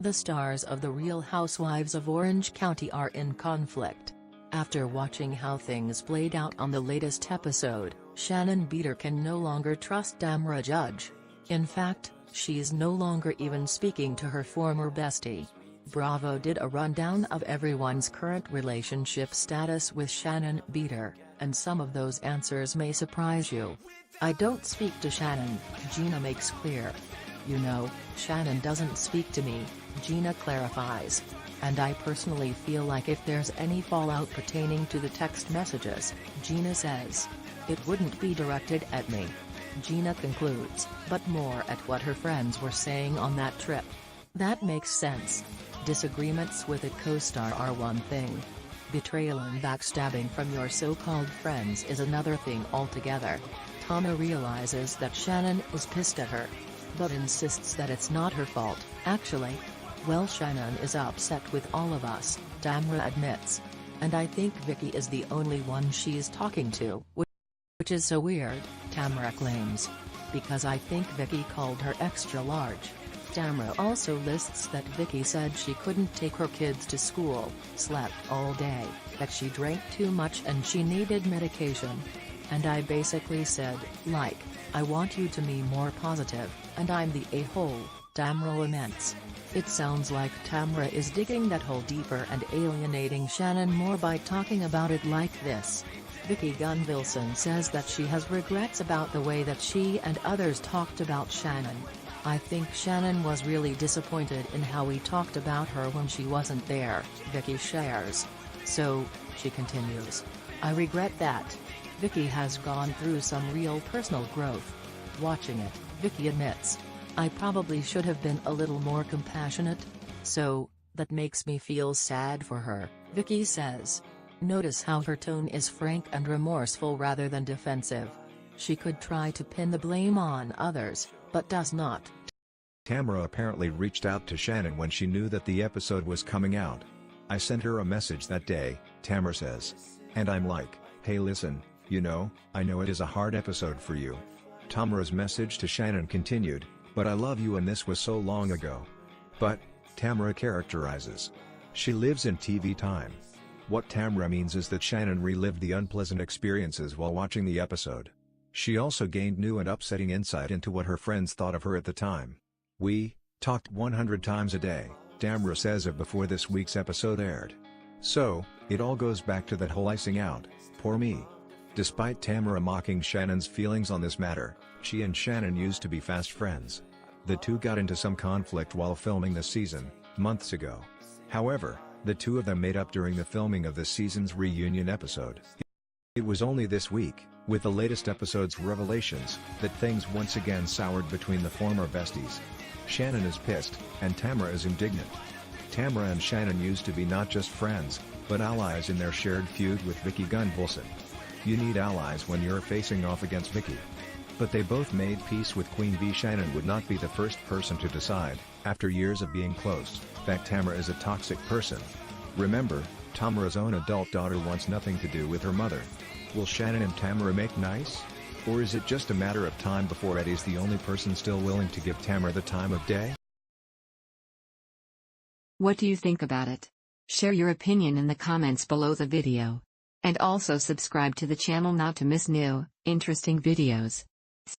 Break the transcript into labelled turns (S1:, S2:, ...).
S1: The stars of The Real Housewives of Orange County are in conflict. After watching how things played out on the latest episode, Shannon Beador can no longer trust Tamra Judge. In fact, she's no longer even speaking to her former bestie. Bravo did a rundown of everyone's current relationship status with Shannon Beador, and some of those answers may surprise you. "I don't speak to Shannon," Gina makes clear. "You know, Shannon doesn't speak to me," Gina clarifies. "And I personally feel like if there's any fallout pertaining to the text messages," Gina says, "it wouldn't be directed at me." Gina concludes, but more at what her friends were saying on that trip. "That makes sense. Disagreements with a co-star are one thing. Betrayal and backstabbing from your so-called friends is another thing altogether." Tama realizes that Shannon is pissed at her, but insists that it's not her fault, actually. "Well, Shannon is upset with all of us," Tamra admits. "And I think Vicki is the only one she's talking to, which is so weird," Tamra claims. "Because I think Vicki called her extra large." Tamra also lists that Vicki said she couldn't take her kids to school, slept all day, that she drank too much and she needed medication. "And I basically said, like, I want you to be more positive, and I'm the a-hole," Tamra laments. It sounds like Tamra is digging that hole deeper and alienating Shannon more by talking about it like this. Vicki Gunvalson says that she has regrets about the way that she and others talked about Shannon. "I think Shannon was really disappointed in how we talked about her when she wasn't there," Vicki shares. "So," she continues, "I regret that." Vicki has gone through some real personal growth. Watching it, Vicki admits, "I probably should have been a little more compassionate. So, that makes me feel sad for her," Vicki says. Notice how her tone is frank and remorseful rather than defensive. She could try to pin the blame on others, but does not.
S2: Tamra apparently reached out to Shannon when she knew that the episode was coming out. "I sent her a message that day," Tamra says. "And I'm like, hey listen, you know, I know it is a hard episode for you." Tamra's message to Shannon continued, "But I love you and this was so long ago." But, Tamra characterizes. She lives in TV time. What Tamra means is that Shannon relived the unpleasant experiences while watching the episode. She also gained new and upsetting insight into what her friends thought of her at the time. "We talked 100 times a day," Tamra says of before this week's episode aired. "So, it all goes back to that whole icing out, poor me." Despite Tamra mocking Shannon's feelings on this matter, she and Shannon used to be fast friends. The two got into some conflict while filming this season, months ago. However, the two of them made up during the filming of this season's reunion episode. It was only this week, with the latest episode's revelations, that things once again soured between the former besties. Shannon is pissed, and Tamra is indignant. Tamra and Shannon used to be not just friends, but allies in their shared feud with Vicki Gunvalson. You need allies when you're facing off against Vicki. But they both made peace with Queen V. Shannon would not be the first person to decide, after years of being close, that Tamra is a toxic person. Remember, Tamra's own adult daughter wants nothing to do with her mother. Will Shannon and Tamra make nice? Or is it just a matter of time before Eddie's the only person still willing to give Tamra the time of day?
S3: What do you think about it? Share your opinion in the comments below the video. And also subscribe to the channel not to miss new, interesting videos.